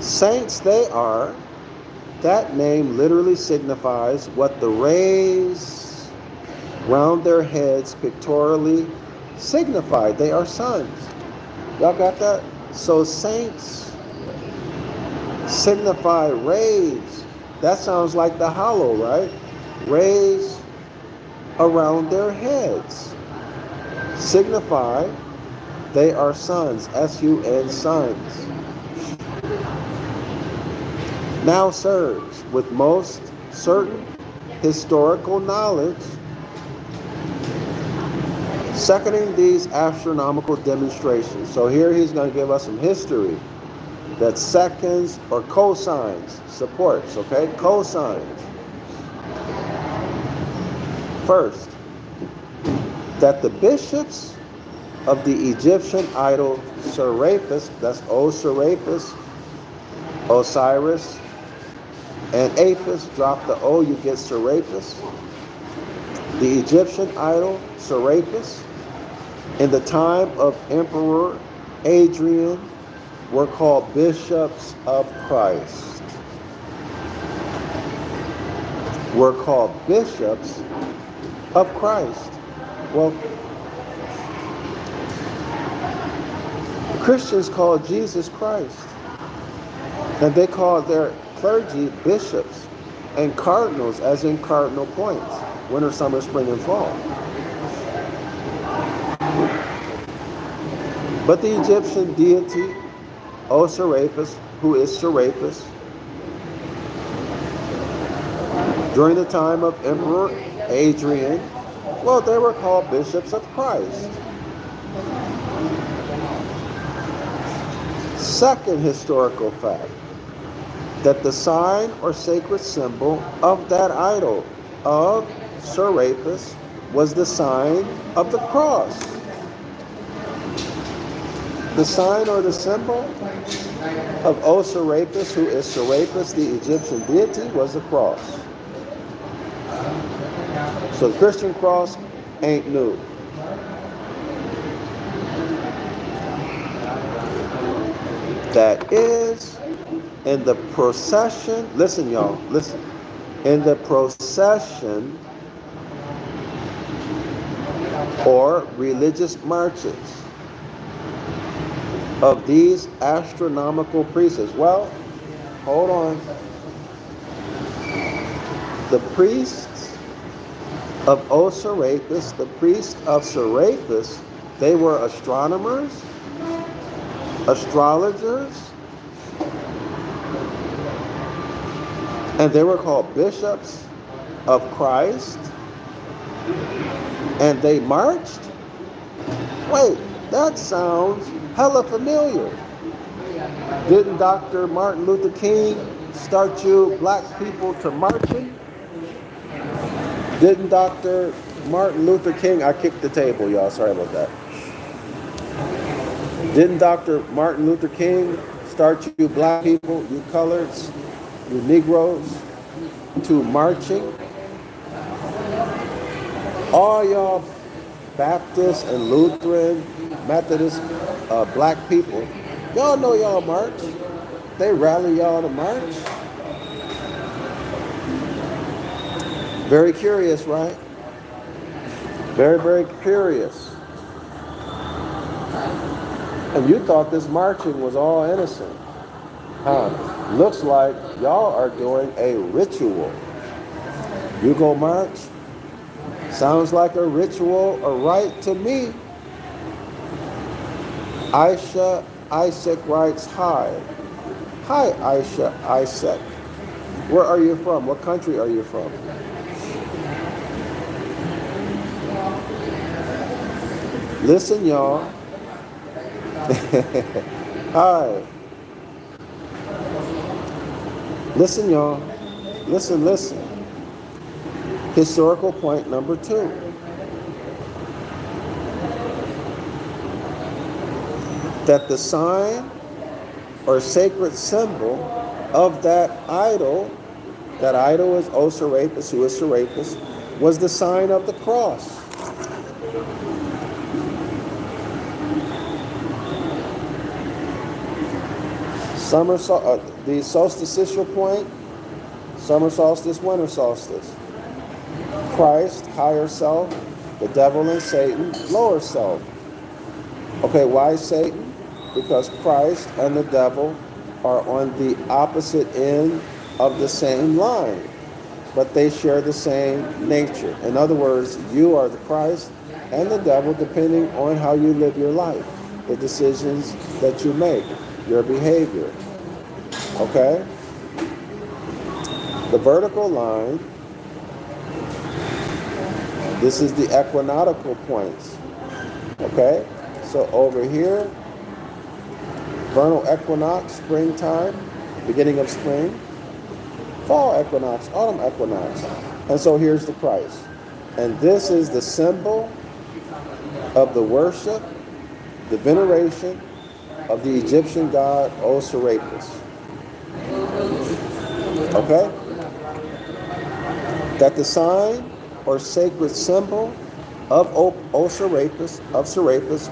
S1: Saints they are. That name literally signifies what the rays round their heads pictorially signify. They are sons. Y'all got that? So saints signify rays. That sounds like the hollow, right? Rays around their heads signify they are sons. S-U-N, sons. Now, sirs, with most certain historical knowledge, seconding these astronomical demonstrations. So here he's going to give us some history that seconds or cosigns, supports, okay? Cosigns. First, that the bishops of the Egyptian idol Serapis, that's O-Serapis, Osiris, and Apis, drop the O, you get Serapis. The Egyptian idol Serapis, in the time of Emperor Adrian, were called bishops of Christ. Were called bishops of Christ. Well, Christians call Jesus Christ. And they call their clergy bishops and cardinals, as in cardinal points, winter, summer, spring, and fall. But the Egyptian deity, Osiris, who is Serapis, during the time of Emperor Adrian, well, they were called bishops of Christ. Second historical fact, that the sign or sacred symbol of that idol of Serapis was the sign of the cross. The sign or the symbol of Osiris, who is Serapis, the Egyptian deity, was the cross. So the Christian cross ain't new. That is, in the procession, listen y'all, listen. In the procession or religious marches of these astronomical priests. Well, hold on. The priests of Osiris, the priests of Serapis, they were astronomers, astrologers, and they were called bishops of Christ, and they marched? Wait, that sounds hella familiar. Didn't Dr. Martin Luther King start you black people to marching? Didn't Dr. Martin Luther King, I kicked the table, y'all, sorry about that. Didn't Dr. Martin Luther King start you black people, you coloreds, you Negroes, to marching? All y'all Baptist and Lutheran, Methodist, black people, y'all know y'all march. They rally y'all to march. Very curious, right? Very, very curious. And you thought this marching was all innocent. Huh? Looks like y'all are doing a ritual. You go march? Sounds like a ritual, a rite to me. Aisha Isaac writes, hi. Hi, Aisha Isaac. Where are you from? What country are you from? Listen, y'all. All right. Listen, y'all. Listen. Historical point number 2. That the sign or sacred symbol of that idol is Osiris, who is Serapis, was the sign of the cross. The solstitial point, summer solstice, winter solstice. Christ, higher self, the devil and Satan, lower self. Okay, why Satan? Because Christ and the devil are on the opposite end of the same line, but they share the same nature. In other words, you are the Christ and the devil depending on how you live your life, the decisions that you make, your behavior. Okay? The vertical line, this is the equinoctial points. Okay? So over here, vernal equinox, springtime, beginning of spring, fall equinox, autumn equinox. And so here's the Christ. And this is the symbol of the worship, the veneration of the Egyptian god Osiris. Okay? That the sign or sacred symbol of Osiris,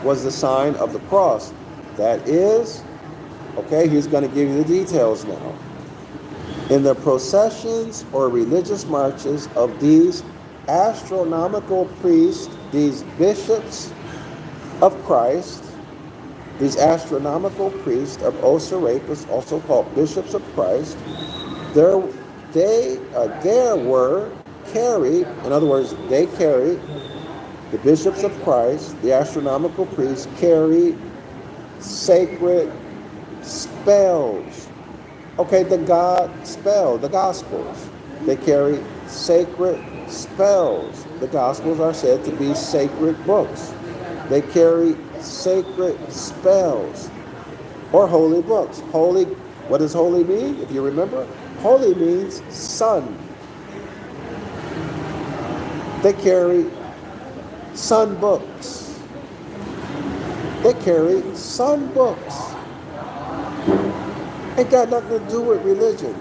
S1: was the sign of the cross. That is, okay, he's going to give you the details now. In the processions or religious marches of these astronomical priests, these bishops of Christ, these astronomical priests of Osiris, also called bishops of Christ, there were carried, in other words, they carried, the bishops of Christ, the astronomical priests, carried sacred spells. Okay, the Gospels. They carry sacred spells. The Gospels are said to be sacred books. They carry sacred spells or holy books. Holy, what does holy mean? If you remember, holy means sun. They carry sun books. They carry sun books. Ain't got nothing to do with religion.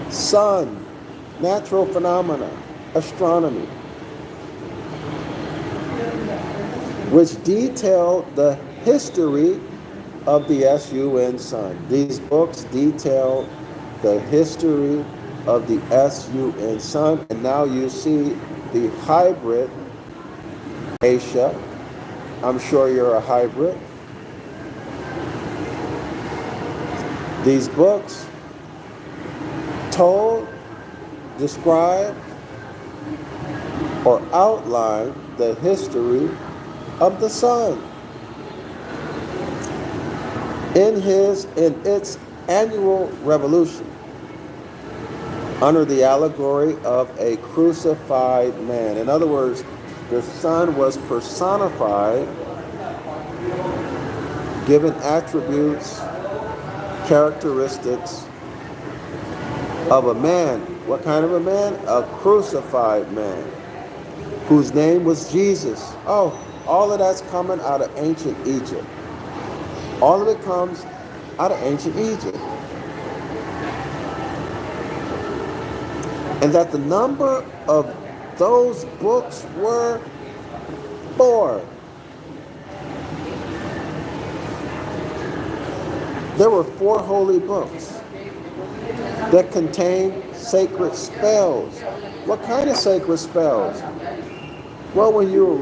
S1: Sun, natural phenomena, astronomy, which detail the history of the sun. These books detail the history of the sun, and now you see the hybrid Asia. I'm sure you're a hybrid. These books told, describe, or outline the history of the sun in its annual revolution under the allegory of a crucified man. In other words, the sun was personified, given attributes, characteristics of a man. What kind of a man? A crucified man, whose name was Jesus. Oh, all of that's coming out of ancient Egypt. All of it comes out of ancient Egypt. And that the number of those books were 4. There were 4 holy books that contained sacred spells. What kind of sacred spells? Well, when you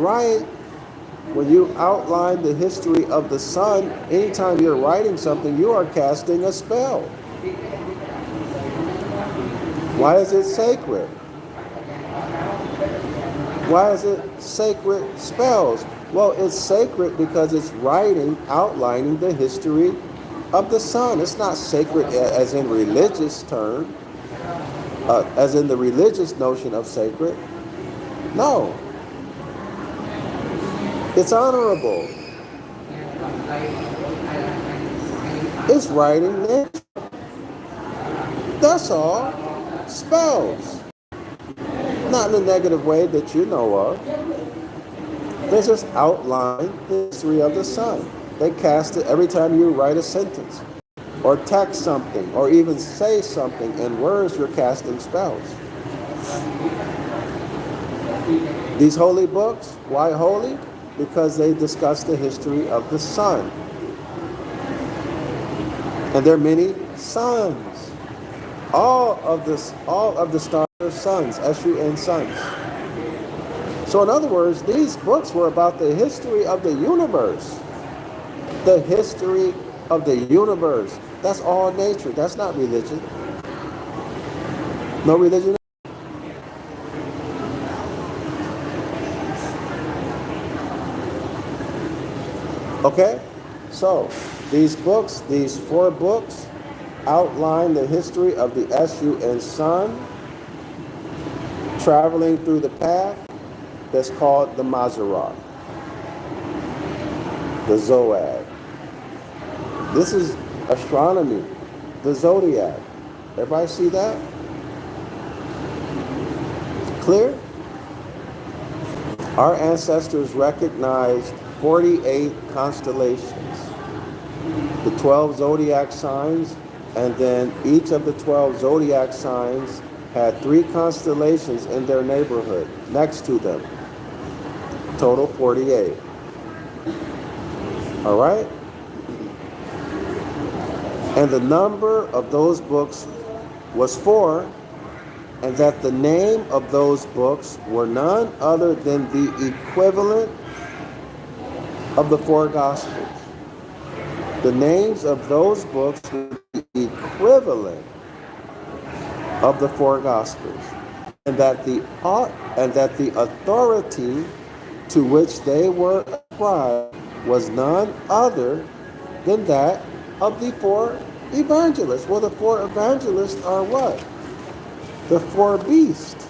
S1: outline the history of the sun, anytime you're writing something, you are casting a spell. Why is it sacred? Why is it sacred spells? Well, it's sacred because it's outlining the history of the sun. It's not sacred as in religious term, as in the religious notion of sacred. No. It's honorable. It's writing nature. That's all. Spells. Not in a negative way that you know of. They just outline the history of the sun. They cast it every time you write a sentence or text something or even say something in words, you're casting spells. These holy books, why holy? Because they discuss the history of the sun. And there are many suns. All of the stars are suns, S-U-N, suns. So in other words, these books were about the history of the universe. The history of the universe. That's all nature. That's not religion. No religion. Okay? So, these books, these 4 books, outline the history of the S-U-N sun, traveling through the path that's called the Mazzaroth, the Zodiac. This is astronomy, the Zodiac. Everybody see that? Clear? Our ancestors recognized 48 constellations, the 12 zodiac signs, and then each of the 12 zodiac signs had 3 constellations in their neighborhood next to them. Total 48. All right? And the number of those books was 4, and that the name of those books were none other than the equivalent of the 4 Gospels. The names of those books were the equivalent of the 4 Gospels, and that the authority to which they were ascribed was none other than that of the 4 evangelists. Well, the 4 evangelists are what? The 4 beasts.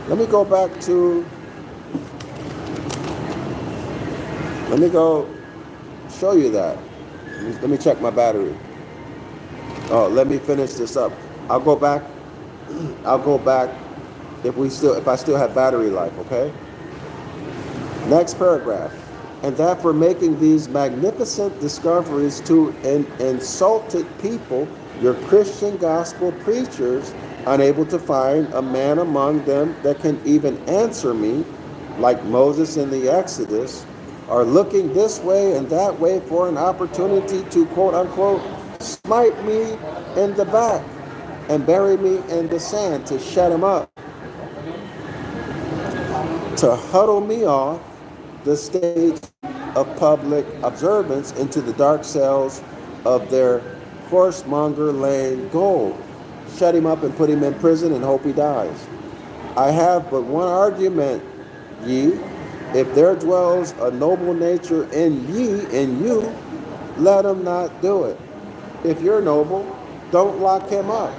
S1: Let me go back to, let me go show you that. Let me check my battery. Oh, let me finish this up. I'll go back if I still have battery life, okay? Next paragraph. And that for making these magnificent discoveries to insulted people, your Christian gospel preachers, unable to find a man among them that can even answer me, like Moses in the Exodus, are looking this way and that way for an opportunity to, quote unquote, smite me in the back and bury me in the sand, to shut him up, to huddle me off the stage of public observance into the dark cells of their horsemonger laying gold. Shut him up and put him in prison and hope he dies. I have but one argument, ye. If there dwells a noble nature in you, let him not do it. If you're noble, don't lock him up.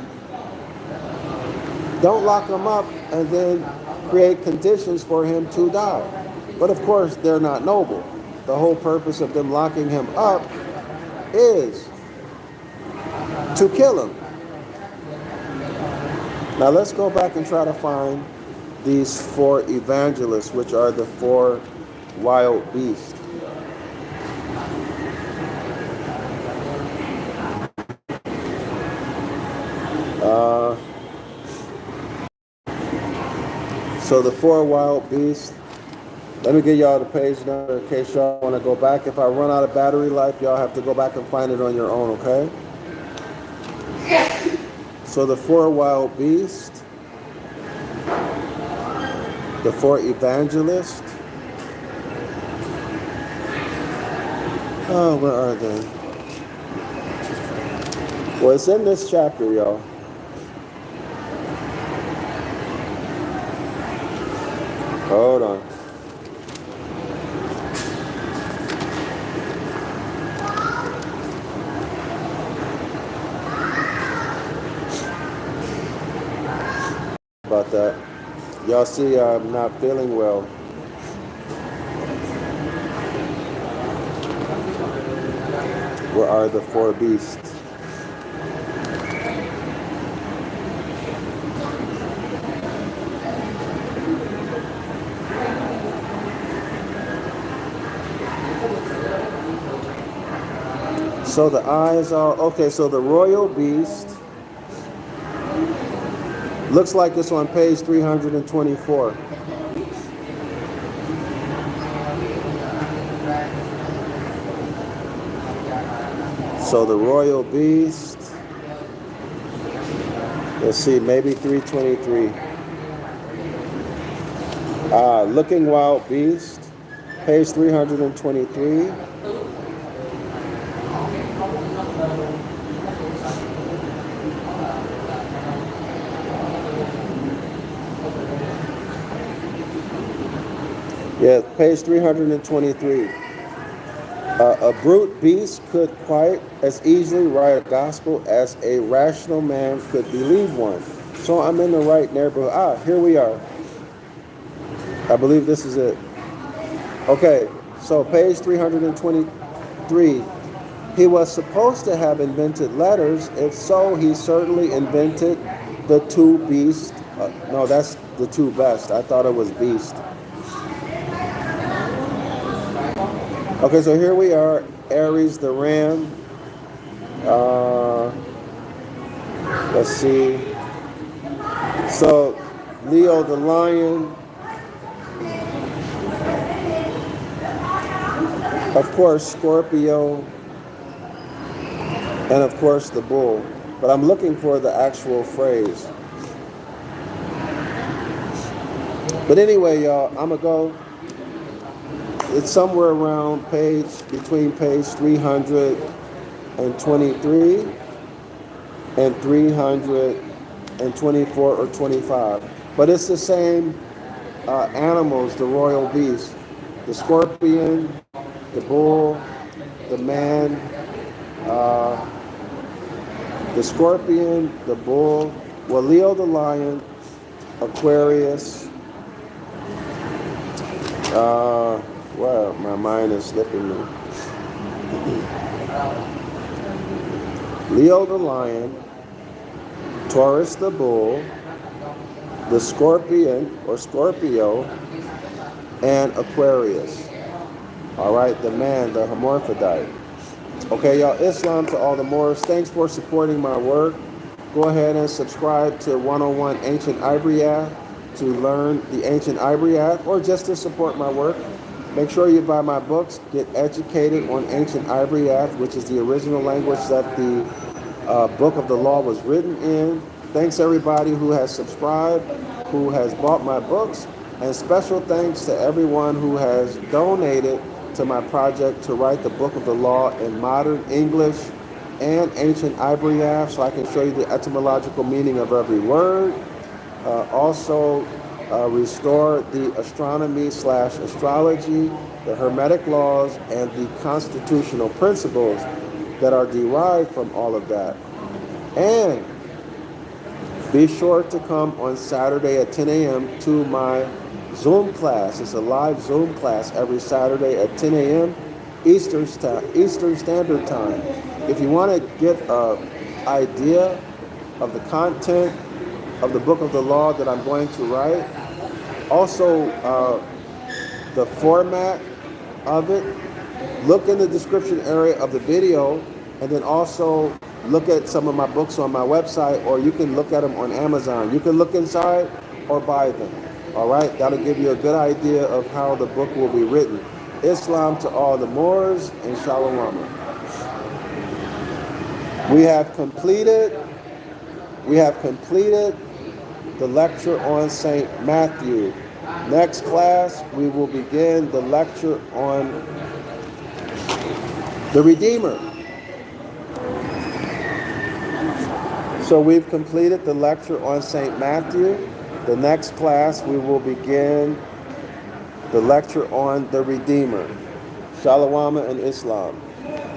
S1: Don't lock him up and then create conditions for him to die. But of course, they're not noble. The whole purpose of them locking him up is to kill him. Now let's go back and try to find these 4 evangelists, which are the 4 wild beasts. So the 4 wild beasts, let me give y'all the page number in case y'all want to go back. If I run out of battery life, y'all have to go back and find it on your own, okay? So the 4 wild beasts, the 4 evangelists. Oh, where are they? Well, it's in this chapter, y'all. Hold on. About that. Y'all see I'm not feeling well. Where are the four beasts? So the eyes are, okay, so the royal beast looks like it's on page 324. So the royal beast, let's see, maybe 323. Looking wild beast, page 323. Yeah, page 323. A brute beast could quite as easily write a gospel as a rational man could believe one. So I'm in the right neighborhood. Here we are. I believe this is it. Okay, so page 323. He was supposed to have invented letters. If so, he certainly invented the two beasts. No, that's the two best. I thought it was beast. Okay, so here we are, Aries the ram. Let's see. So Leo the lion. Of course, Scorpio. And of course, the bull. But I'm looking for the actual phrase. But anyway, y'all, I'm going to go. It's somewhere around between page 323 and 324 or 25. But it's the same animals, the royal beast. The scorpion, the bull, the man, the scorpion, the bull, Leo the lion, Aquarius, wow, my mind is slipping me. Leo the lion, Taurus the bull, the scorpion or Scorpio, and Aquarius. All right, the man, the hermaphrodite. Okay, y'all, Islam to all the Moors. Thanks for supporting my work. Go ahead and subscribe to 101 Ancient Ibaryath to learn the Ancient Ibaryath or just to support my work. Make sure you buy my books. Get educated on Ancient Ibaryath, which is the original language that the Book of the Law was written in. Thanks everybody who has subscribed, who has bought my books, and special thanks to everyone who has donated to my project to write the Book of the Law in modern English and Ancient Ibaryath, so I can show you the etymological meaning of every word. Also, restore the astronomy/astrology, the hermetic laws, and the constitutional principles that are derived from all of that. And be sure to come on Saturday at 10 a.m. to my Zoom class. It's a live Zoom class every Saturday at 10 a.m. Eastern Standard Time. If you want to get an idea of the content of the Book of the Law that I'm going to write, also the format of it, look in the description area of the video, and then also look at some of my books on my website, or you can look at them on Amazon. You can look inside or buy them. All right, that'll give you a good idea of how the book will be written. Islam to all the Moors, and Shalom. We have completed the lecture on St. Matthew. Next class, we will begin the lecture on the Redeemer. So we've completed the lecture on St. Matthew. The next class, we will begin the lecture on the Redeemer. Shalom and Islam.